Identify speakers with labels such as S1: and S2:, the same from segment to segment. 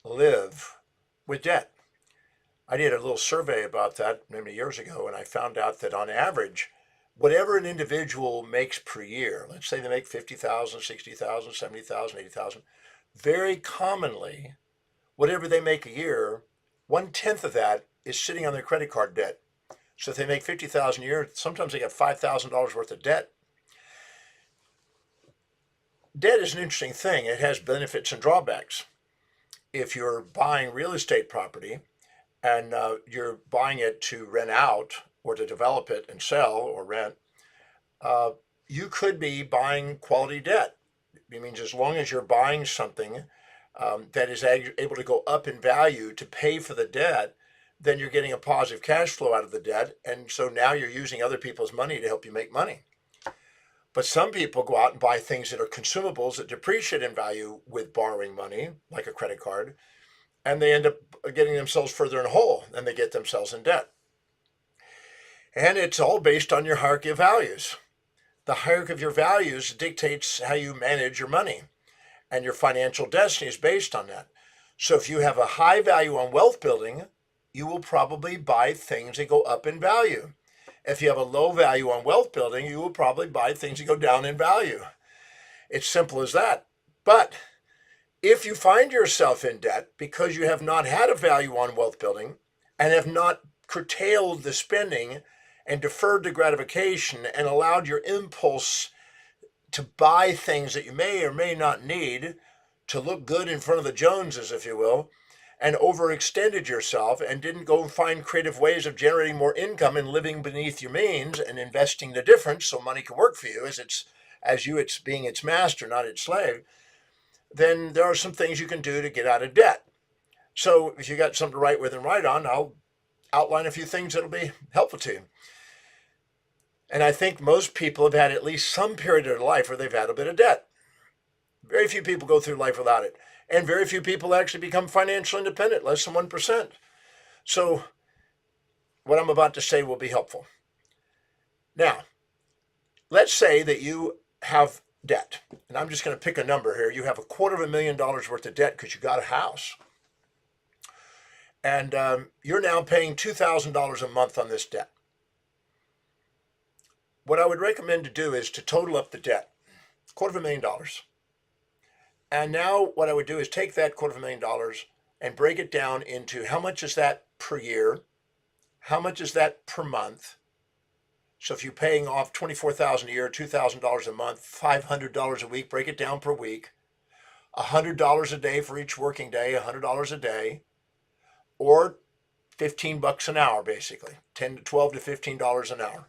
S1: live with debt. I did a little survey about that many years ago, and I found out that on average, whatever an individual makes per year, let's say they make 50,000, 60,000, 70,000, 80,000, very commonly, whatever they make a year, 1/10 of that is sitting on their credit card debt. So if they make 50,000 a year, sometimes they got $5,000 worth of debt. Debt is an interesting thing. It has benefits and drawbacks. If you're buying real estate property and you're buying it to rent out or to develop it and sell or rent, uh, you could be buying quality debt. It means as long as you're buying something that is able to go up in value to pay for the debt, then you're getting a positive cash flow out of the debt. And so now you're using other people's money to help you make money. But some people go out and buy things that are consumables that depreciate in value with borrowing money, like a credit card, and they end up getting themselves further in a hole and they get themselves in debt. And it's all based on your hierarchy of values. The hierarchy of your values dictates how you manage your money, and your financial destiny is based on that. So if you have a high value on wealth building, you will probably buy things that go up in value. If you have a low value on wealth building, you will probably buy things that go down in value. It's simple as that. But if you find yourself in debt because you have not had a value on wealth building and have not curtailed the spending and deferred the gratification and allowed your impulse to buy things that you may or may not need to look good in front of the Joneses, if you will, and overextended yourself and didn't go and find creative ways of generating more income and living beneath your means and investing the difference so money can work for you it's being its master, not its slave, then there are some things you can do to get out of debt. So if you got something to write with and write on, I'll outline a few things that'll be helpful to you. And I think most people have had at least some period of their life where they've had a bit of debt. Very few people go through life without it. And very few people actually become financially independent, less than 1%. So what I'm about to say will be helpful. Now, let's say that you have debt. And I'm just going to pick a number here. You have $250,000 worth of debt because you got a house. And you're now paying $2,000 a month on this debt. What I would recommend to do is to total up the debt, $250,000. And now what I would do is take that $250,000 and break it down into how much is that per year, how much is that per month. So if you're paying off $24,000 a year, $2,000 a month, $500 a week, break it down per week, $100 a day for each working day, $100 a day, or $15 an hour, basically, $12 to $15 an hour.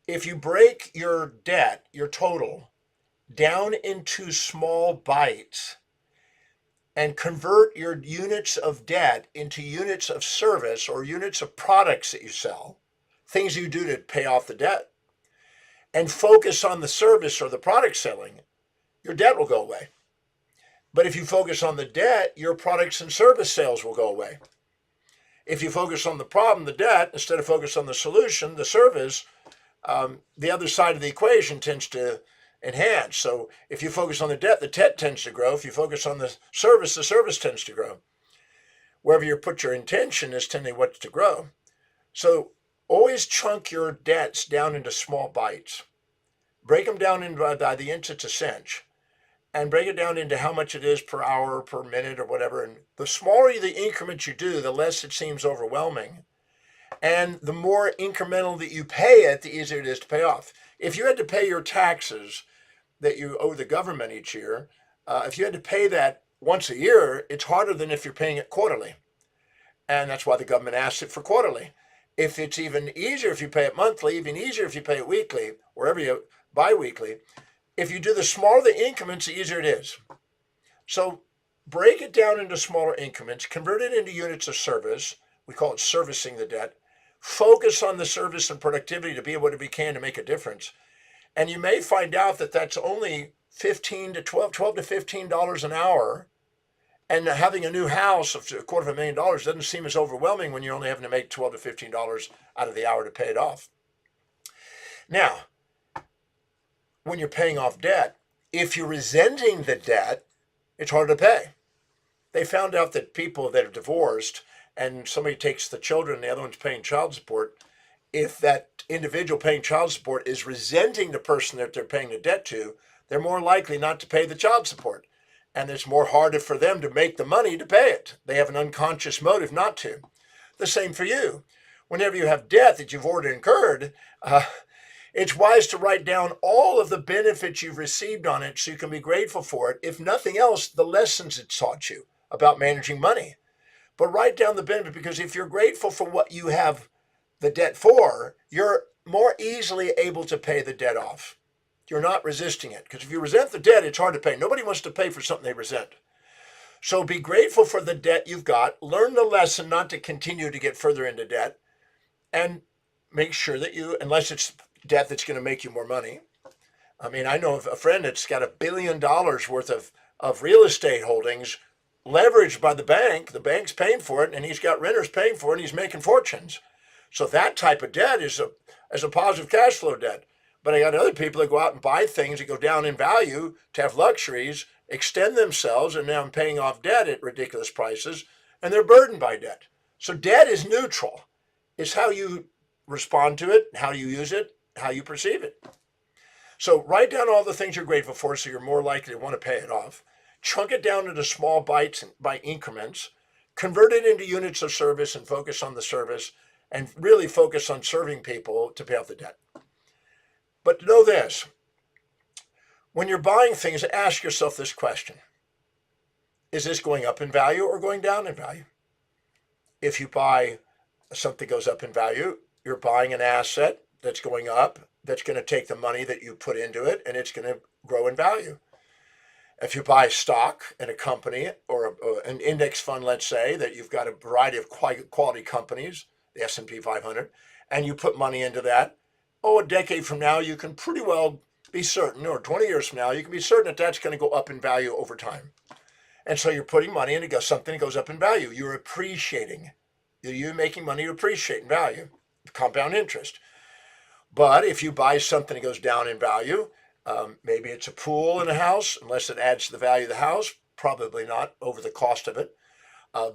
S1: If you break your debt, your total, down into small bites and convert your units of debt into units of service or units of products that you sell, things you do to pay off the debt, and focus on the service or the product selling, your debt will go away. But if you focus on the debt, your products and service sales will go away. If you focus on the problem, the debt, instead of focus on the solution, the service, the other side of the equation tends to enhance. So if you focus on the debt tends to grow. If you focus on the service tends to grow. Wherever you put your intention is tending what to grow. So always chunk your debts down into small bites. Break them down by the inch it's a cinch. And break it down into how much it is per hour, per minute, or whatever. And the smaller the increments you do, the less it seems overwhelming. And the more incremental that you pay it, the easier it is to pay off. If you had to pay your taxes that you owe the government each year, if you had to pay that once a year, it's harder than if you're paying it quarterly. And that's why the government asks it for quarterly. If it's even easier if you pay it monthly, even easier if you pay it weekly, or bi-weekly, if you do the smaller the increments, the easier it is. So break it down into smaller increments, convert it into units of service. We call it servicing the debt. Focus on the service and productivity to be what it can to make a difference. And you may find out that that's only $12 to $15 an hour. And having a new house of $250,000 doesn't seem as overwhelming when you're only having to make $12 to $15 out of the hour to pay it off. Now, when you're paying off debt, if you're resenting the debt, it's hard to pay. they found out that people that are divorced and somebody takes the children and the other one's paying child support, if that individual paying child support is resenting the person that they're paying the debt to, they're more likely not to pay the child support. And it's more harder for them to make the money to pay it. They have an unconscious motive not to. The same for you. Whenever you have debt that you've already incurred, it's wise to write down all of the benefits you've received on it so you can be grateful for it. If nothing else, the lessons it taught you about managing money. But write down the benefit, because if you're grateful for what you have the debt for, you're more easily able to pay the debt off. You're not resisting it, because if you resent the debt, it's hard to pay. Nobody wants to pay for something they resent. So be grateful for the debt you've got. Learn the lesson not to continue to get further into debt, and make sure that you, unless it's debt that's going to make you more money. I mean, I know of a friend that's got $1 billion worth of real estate holdings leveraged by the bank. The bank's paying for it, and he's got renters paying for it, and he's making fortunes. So that type of debt is a positive cash flow debt. But I got other people that go out and buy things that go down in value to have luxuries, extend themselves, and now I'm paying off debt at ridiculous prices, and they're burdened by debt. So debt is neutral. It's how you respond to it, how you use it, how you perceive it. So write down all the things you're grateful for so you're more likely to want to pay it off. Chunk it down into small bites by increments. Convert it into units of service and focus on the service, and really focus on serving people to pay off the debt. But know this, when you're buying things, ask yourself this question. Is this going up in value or going down in value? If you buy something goes up in value, you're buying an asset that's going up, that's going to take the money that you put into it, and it's going to grow in value. If you buy stock in a company or an index fund, let's say, that you've got a variety of quality companies, the S&P 500, and you put money into that, a decade from now, you can pretty well be certain, or 20 years from now, you can be certain that that's going to go up in value over time. And so you're putting money into something that goes up in value. You're appreciating. You're making money to appreciate in value, compound interest. But if you buy something that goes down in value, maybe it's a pool in a house, unless it adds to the value of the house, probably not over the cost of it.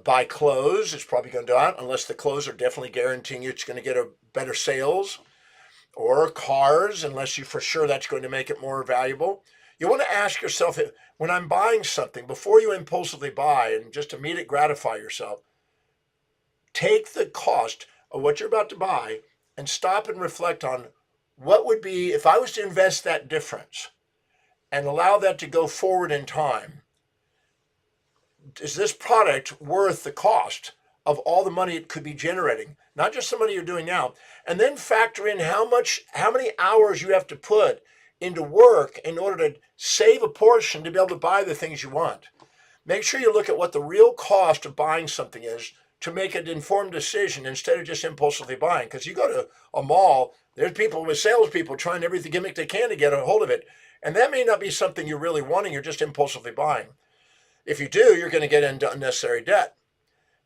S1: Buy clothes, it's probably going down, unless the clothes are definitely guaranteeing you it's going to get a better sales. Or cars, unless you for sure that's going to make it more valuable. You want to ask yourself, when I'm buying something, before you impulsively buy and just immediately gratify yourself, take the cost of what you're about to buy and stop and reflect on what would be, if I was to invest that difference and allow that to go forward in time, is this product worth the cost of all the money it could be generating? Not just the money you're doing now. And then factor in how many hours you have to put into work in order to save a portion to be able to buy the things you want. Make sure you look at what the real cost of buying something is to make an informed decision instead of just impulsively buying. Because you go to a mall, there's people with salespeople trying every gimmick they can to get a hold of it. And that may not be something you're really wanting, you're just impulsively buying. If you do, you're going to get into unnecessary debt.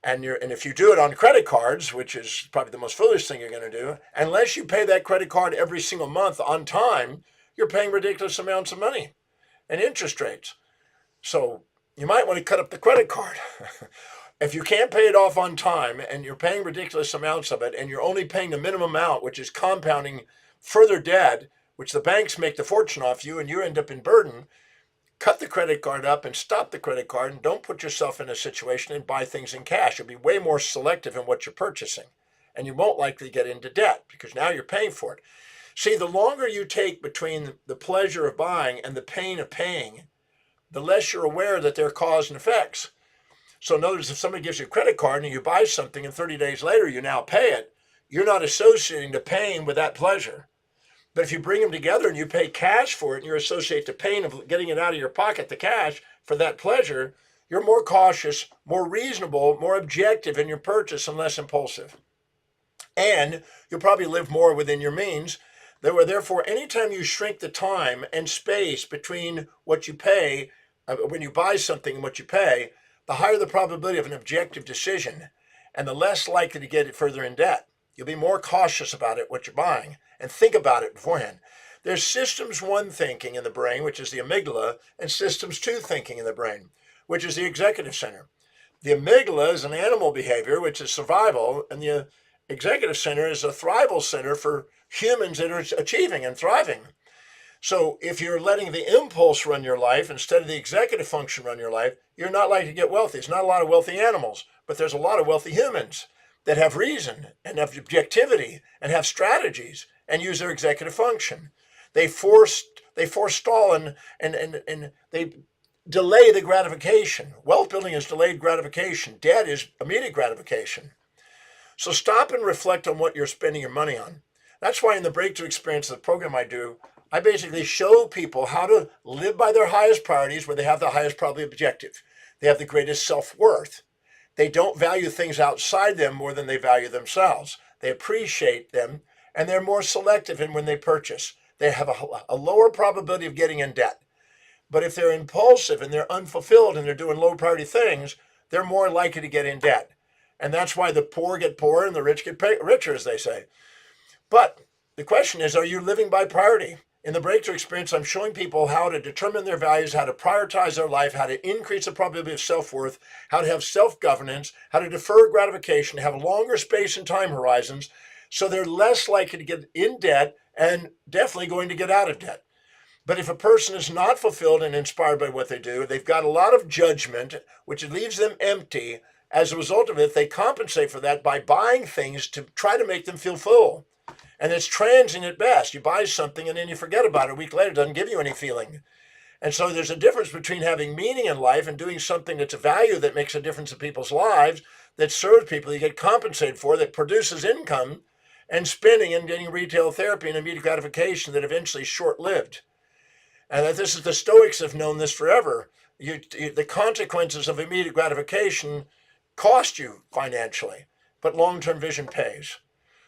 S1: And if you do it on credit cards, which is probably the most foolish thing you're going to do, unless you pay that credit card every single month on time, you're paying ridiculous amounts of money and interest rates. So you might want to cut up the credit card. If you can't pay it off on time and you're paying ridiculous amounts of it and you're only paying the minimum amount, which is compounding further debt, which the banks make the fortune off you and you end up in burden, cut the credit card up and stop the credit card, and don't put yourself in a situation and buy things in cash. You'll be way more selective in what you're purchasing, and you won't likely get into debt because now you're paying for it. See, the longer you take between the pleasure of buying and the pain of paying, the less you're aware that there are cause and effects. So in other words, if somebody gives you a credit card and you buy something and 30 days later you now pay it, you're not associating the pain with that pleasure. But if you bring them together and you pay cash for it and you associate the pain of getting it out of your pocket, the cash, for that pleasure, you're more cautious, more reasonable, more objective in your purchase and less impulsive. And you'll probably live more within your means. Therefore, anytime you shrink the time and space between what you pay, when you buy something and what you pay, the higher the probability of an objective decision and the less likely to get it further in debt. You'll be more cautious about it, what you're buying, and think about it beforehand. There's systems 1 thinking in the brain, which is the amygdala, and systems 2 thinking in the brain, which is the executive center. The amygdala is an animal behavior, which is survival, and the executive center is a thrival center for humans that are achieving and thriving. So if you're letting the impulse run your life instead of the executive function run your life, you're not likely to get wealthy. There's not a lot of wealthy animals, but there's a lot of wealthy humans that have reason and have objectivity and have strategies and use their executive function. They forestall and they delay the gratification. Wealth building is delayed gratification. Debt is immediate gratification. So stop and reflect on what you're spending your money on. That's why in the Breakthrough Experience, the program I do, I basically show people how to live by their highest priorities where they have the highest probably objective. They have the greatest self-worth. They don't value things outside them more than they value themselves. They appreciate them, and they're more selective in when they purchase. They have a lower probability of getting in debt. But if they're impulsive and they're unfulfilled and they're doing low priority things, they're more likely to get in debt. And that's why the poor get poorer and the rich get richer, as they say. But the question is, are you living by priority? In the Breakthrough Experience, I'm showing people how to determine their values, how to prioritize their life, how to increase the probability of self-worth, how to have self-governance, how to defer gratification, have longer space and time horizons, so they're less likely to get in debt and definitely going to get out of debt. But if a person is not fulfilled and inspired by what they do, they've got a lot of judgment, which leaves them empty. As a result of it, they compensate for that by buying things to try to make them feel full. And it's transient at best. You buy something and then you forget about it. A week later, it doesn't give you any feeling. And so there's a difference between having meaning in life and doing something that's a value that makes a difference in people's lives, that serves people, you get compensated for, that produces income, and spending and getting retail therapy and immediate gratification that eventually is short-lived. And that this is the Stoics have known this forever. The consequences of immediate gratification cost you financially, but long-term vision pays.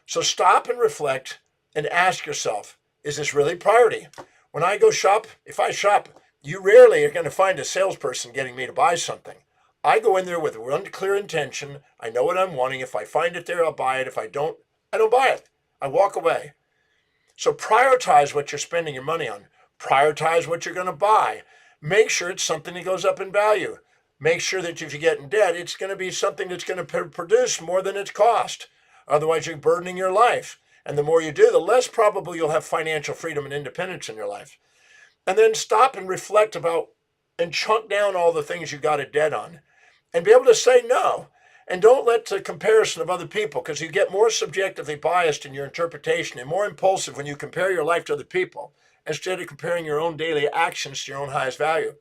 S1: So stop and reflect and ask yourself, is this really priority? When I go shop, if I shop, you rarely are going to find a salesperson getting me to buy something. I go in there with one clear intention. I know what I'm wanting. If I find it there, I'll buy it. If I don't buy it. I walk away. So prioritize what you're spending your money on. Prioritize what you're going to buy. Make sure it's something that goes up in value. Make sure that if you get in debt, it's going to be something that's going to produce more than its cost. Otherwise, you're burdening your life. And the more you do, the less probable you'll have financial freedom and independence in your life. And then stop and reflect about and chunk down all the things you got a debt on and be able to say no. And don't let the comparison of other people, because you get more subjectively biased in your interpretation and more impulsive when you compare your life to other people instead of comparing your own daily actions to your own highest value.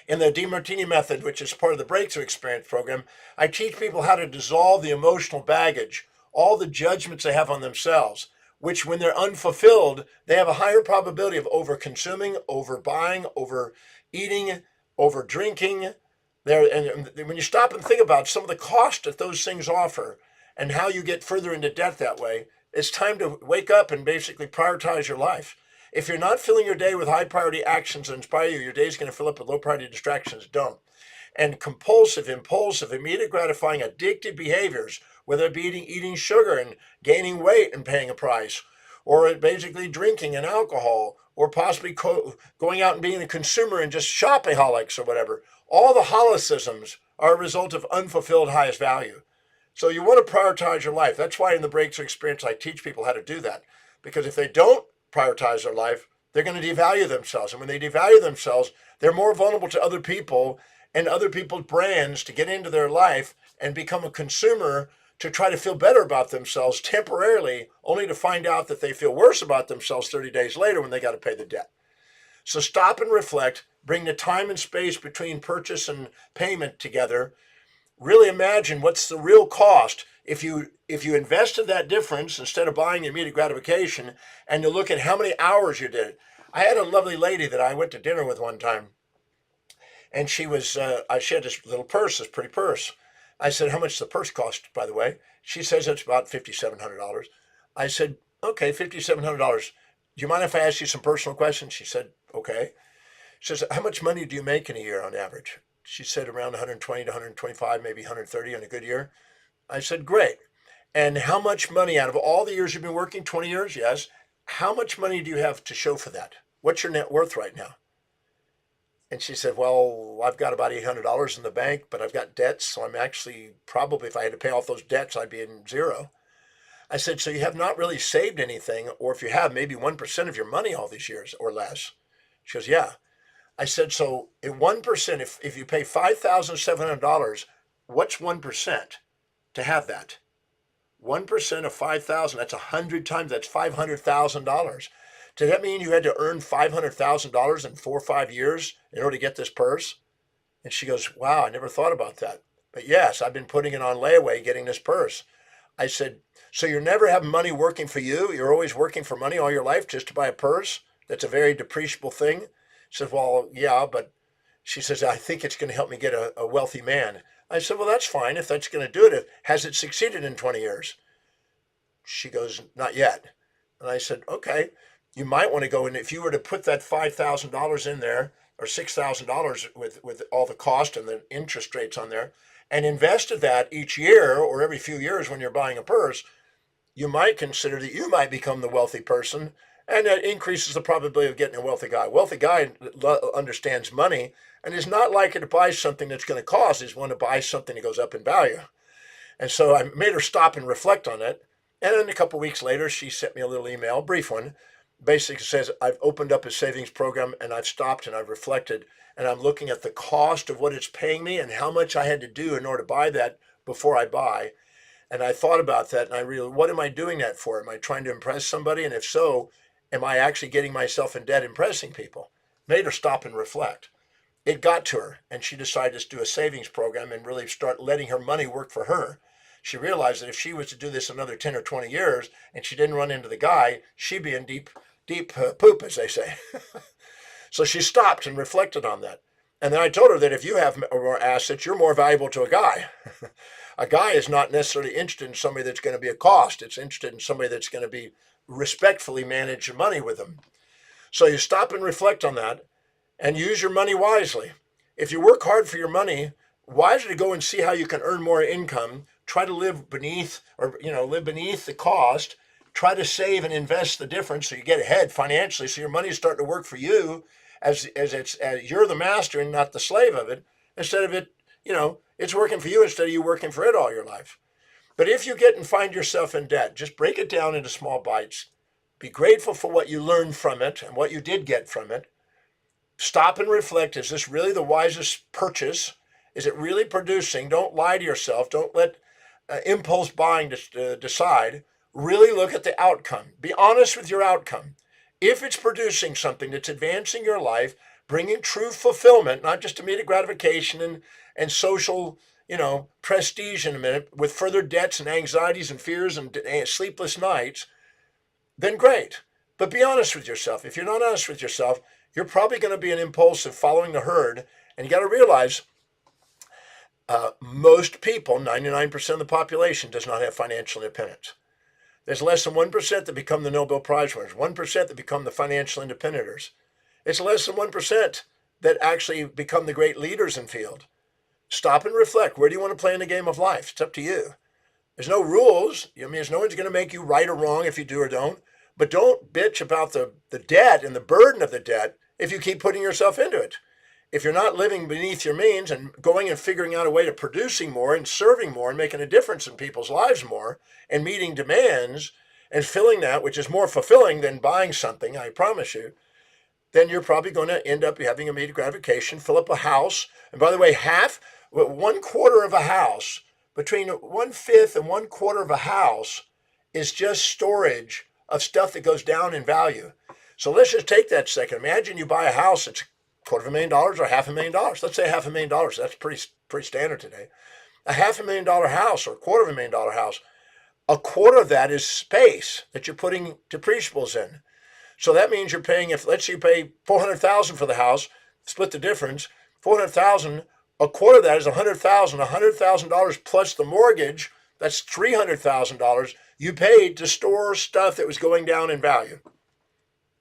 S1: In the Demartini method, which is part of the Breakthrough Experience program, I teach people how to dissolve the emotional baggage, all the judgments they have on themselves, which when they're unfulfilled, they have a higher probability of over-consuming, over-buying, over-eating, over-drinking. And when you stop and think about some of the cost that those things offer and how you get further into debt that way, it's time to wake up and basically prioritize your life. If you're not filling your day with high priority actions that inspire you, your day's going to fill up with low priority distractions. Don't. And compulsive, impulsive, immediate gratifying, addictive behaviors, whether it be eating sugar and gaining weight and paying a price, or basically drinking and alcohol, or possibly going out and being a consumer and just shopaholics or whatever. All the holicisms are a result of unfulfilled highest value. So you want to prioritize your life. That's why in the Breakthrough Experience, I teach people how to do that. Because if they don't prioritize their life, they're going to devalue themselves. And when they devalue themselves, they're more vulnerable to other people and other people's brands to get into their life and become a consumer to try to feel better about themselves temporarily, only to find out that they feel worse about themselves 30 days later when they got to pay the debt. So stop and reflect, bring the time and space between purchase and payment together. Really imagine what's the real cost if you invested that difference instead of buying immediate gratification, and you look at how many hours you did. I had a lovely lady that I went to dinner with one time, and she was she had this little purse, this pretty purse. I said, "How much does the purse cost, by the way?" She says it's about $5,700. I said, "Okay, $5,700. Do you mind if I ask you some personal questions?" She said, "Okay." She says, "How much money do you make in a year on average?" She said around 120 to 125, maybe 130 in a good year. I said, "Great. And how much money out of all the years you've been working, 20 years? Yes. How much money do you have to show for that? What's your net worth right now?" And she said, well, I've got about $800 in the bank, but I've got debts. So I'm actually probably, if I had to pay off those debts, I'd be in zero. I said, so you have not really saved anything, or if you have, maybe 1% of your money all these years or less. She goes, yeah. I said, so at 1%, if you pay $5,700, what's 1% to have that? 1% of 5,000, that's 100 times, that's $500,000. Does that mean you had to earn $500,000 in 4 or 5 years in order to get this purse? And she goes, wow, I never thought about that. But yes, I've been putting it on layaway getting this purse. I said, so you're never having money working for you? You're always working for money all your life just to buy a purse? That's a very depreciable thing. She says, well, yeah, but she says, I think it's going to help me get a wealthy man. I said, well, that's fine if that's going to do it. Has it succeeded in 20 years? She goes, not yet. And I said, okay, you might want to go in. If you were to put that $5,000 in there or $6,000 with all the cost and the interest rates on there and invested that each year or every few years when you're buying a purse, you might consider that you might become the wealthy person, and that increases the probability of getting a wealthy guy. A wealthy guy understands money and is not likely to buy something that's going to cost. He's want to buy something that goes up in value. And so I made her stop and reflect on it. And then a couple of weeks later, she sent me a little email, a brief one, basically says, I've opened up a savings program and I've stopped and I've reflected and I'm looking at the cost of what it's paying me and how much I had to do in order to buy that before I buy. And I thought about that and I realized, what am I doing that for? Am I trying to impress somebody? And if so, am I actually getting myself in debt impressing people? Made her stop and reflect. It got to her and she decided to do a savings program and really start letting her money work for her. She realized that if she was to do this another 10 or 20 years and she didn't run into the guy, she'd be in deep poop, as they say. So she stopped and reflected on that. And then I told her that if you have more assets, you're more valuable to a guy. A guy is not necessarily interested in somebody that's going to be a cost. It's interested in somebody that's going to be respectfully manage your money with them. So you stop and reflect on that and use your money wisely. If you work hard for your money, wiser to go and see how you can earn more income, try to live beneath live beneath the cost, try to save and invest the difference so you get ahead financially so your money is starting to work for you as you're the master and not the slave of it, instead of it, it's working for you instead of you working for it all your life. But if you get and find yourself in debt, just break it down into small bites. Be grateful for what you learned from it and what you did get from it. Stop and reflect. Is this really the wisest purchase? Is it really producing? Don't lie to yourself. Don't let impulse buying decide. Really look at the outcome. Be honest with your outcome. If it's producing something that's advancing your life, bringing true fulfillment, not just immediate gratification and social, prestige in a minute, with further debts and anxieties and fears and sleepless nights, then great. But be honest with yourself. If you're not honest with yourself, you're probably going to be an impulsive following the herd. And you got to realize most people, 99% of the population, does not have financial independence. There's less than 1% that become the Nobel Prize winners, 1% that become the financial independenters. It's less than 1% that actually become the great leaders in field. Stop and reflect. Where do you want to play in the game of life? It's up to you. There's no rules. There's no one's going to make you right or wrong if you do or don't. But don't bitch about the debt and the burden of the debt if you keep putting yourself into it. If you're not living beneath your means and going and figuring out a way to producing more and serving more and making a difference in people's lives more and meeting demands and filling that, which is more fulfilling than buying something, I promise you, then you're probably going to end up having immediate gratification, fill up a house. And by the way, 1/4 of a house, between 1/5 and 1/4 of a house is just storage of stuff that goes down in value. So let's just take that second. Imagine you buy a house that's $250,000 or $500,000. Let's say $500,000. That's pretty standard today. A $500,000 house or $250,000 house. A quarter of that is space that you're putting depreciables in. So that means you're paying, if let's say you pay $400,000 for the house, split the difference, $400,000, a quarter of that is $100,000. $100,000 plus the mortgage, that's $300,000 you paid to store stuff that was going down in value.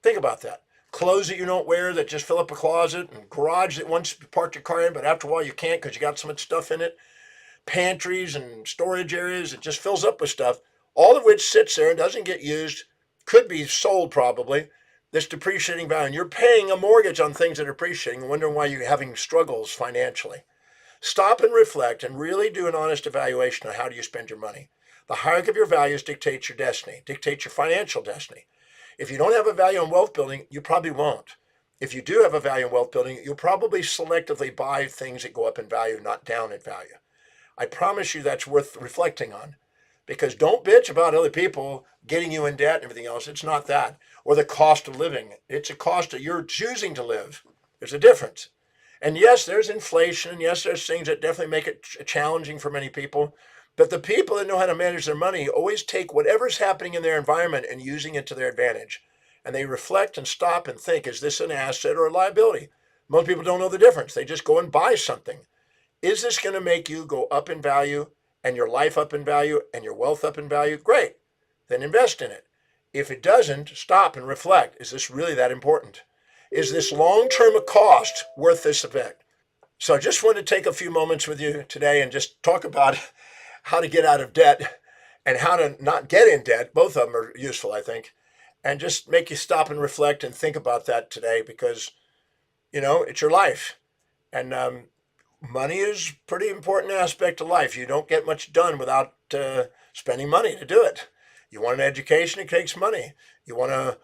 S1: Think about that. Clothes that you don't wear that just fill up a closet, and garage that once you parked your car in, but after a while you can't because you got so much stuff in it. Pantries and storage areas, it just fills up with stuff, all of which sits there and doesn't get used, could be sold probably. this depreciating value, and you're paying a mortgage on things that are appreciating and wondering why you're having struggles financially. Stop and reflect and really do an honest evaluation of how do you spend your money. The hierarchy of your values dictates your destiny, dictates your financial destiny. If you don't have a value in wealth building, you probably won't. If you do have a value in wealth building, you'll probably selectively buy things that go up in value, not down in value. I promise you that's worth reflecting on, because don't bitch about other people getting you in debt and everything else. It's not that. Or the cost of living. It's a cost that you're choosing to live. There's a difference. And yes, there's inflation. Yes, there's things that definitely make it challenging for many people. But the people that know how to manage their money always take whatever's happening in their environment and using it to their advantage. And they reflect and stop and think, is this an asset or a liability? Most people don't know the difference. They just go and buy something. Is this going to make you go up in value and your life up in value and your wealth up in value? Great. Then invest in it. If it doesn't, stop and reflect. Is this really that important? Is this long-term cost worth this effect? So I just want to take a few moments with you today and just talk about how to get out of debt and how to not get in debt. Both of them are useful, I think, and just make you stop and reflect and think about that today, because, it's your life. And money is a pretty important aspect of life. You don't get much done without spending money to do it. You want an education, it takes money. You want to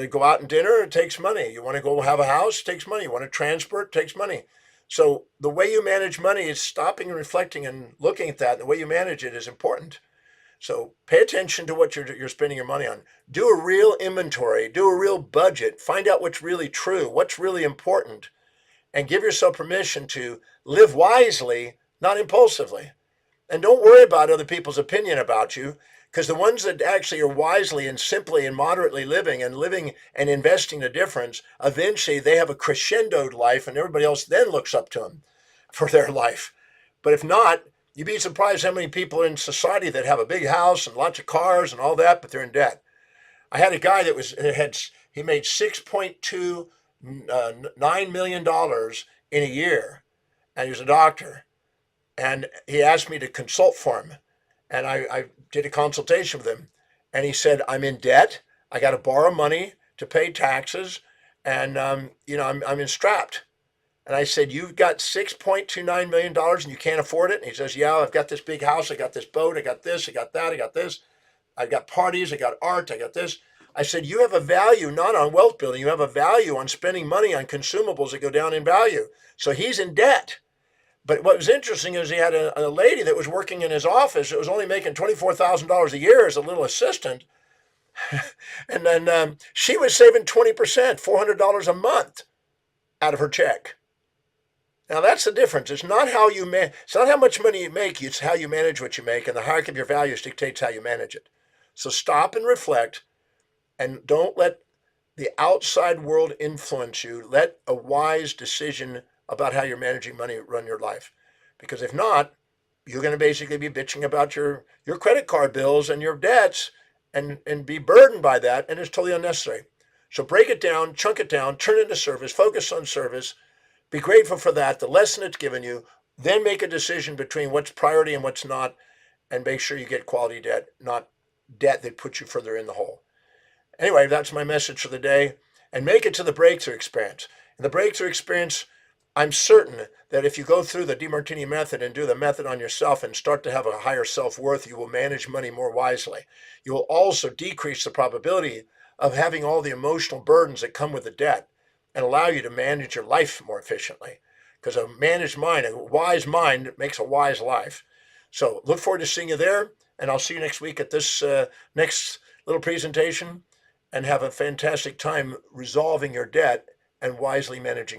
S1: go out and dinner, it takes money. You want to go have a house, it takes money. You want to transport, it takes money. So the way you manage money is stopping and reflecting and looking at that. The way you manage it is important. So pay attention to what you're spending your money on. Do a real inventory, do a real budget, find out what's really true, what's really important, and give yourself permission to live wisely, not impulsively. And don't worry about other people's opinion about you, because the ones that actually are wisely and simply and moderately living and investing the difference, eventually they have a crescendoed life and everybody else then looks up to them for their life. But if not, you'd be surprised how many people in society that have a big house and lots of cars and all that, but they're in debt. I had a guy he made $6.29 million in a year, and he was a doctor. And he asked me to consult for him. And I did a consultation with him. And he said, I'm in debt. I got to borrow money to pay taxes. And, I'm strapped. And I said, you've got $6.29 million and you can't afford it? And he says, yeah, I've got this big house. I got this boat. I got this. I got that. I got this. I got parties. I got art. I got this. I said, you have a value not on wealth building. You have a value on spending money on consumables that go down in value. So he's in debt. But what was interesting is he had a lady that was working in his office that was only making $24,000 a year as a little assistant. And then she was saving 20%, $400 a month out of her check. Now that's the difference. It's not it's not how much money you make, it's how you manage what you make, and the hierarchy of your values dictates how you manage it. So stop and reflect, and don't let the outside world influence you. Let a wise decision about how you're managing money run your life. Because if not, you're going to basically be bitching about your credit card bills and your debts and be burdened by that, and it's totally unnecessary. So break it down, chunk it down, turn it into service, focus on service, be grateful for that, the lesson it's given you, then make a decision between what's priority and what's not, and make sure you get quality debt, not debt that puts you further in the hole. Anyway, that's my message for the day, and make it to the breakthrough experience. In the breakthrough experience, I'm certain that if you go through the Demartini method and do the method on yourself and start to have a higher self-worth, you will manage money more wisely. You will also decrease the probability of having all the emotional burdens that come with the debt and allow you to manage your life more efficiently. Because a managed mind, a wise mind, makes a wise life. So look forward to seeing you there, and I'll see you next week at this next little presentation, and have a fantastic time resolving your debt and wisely managing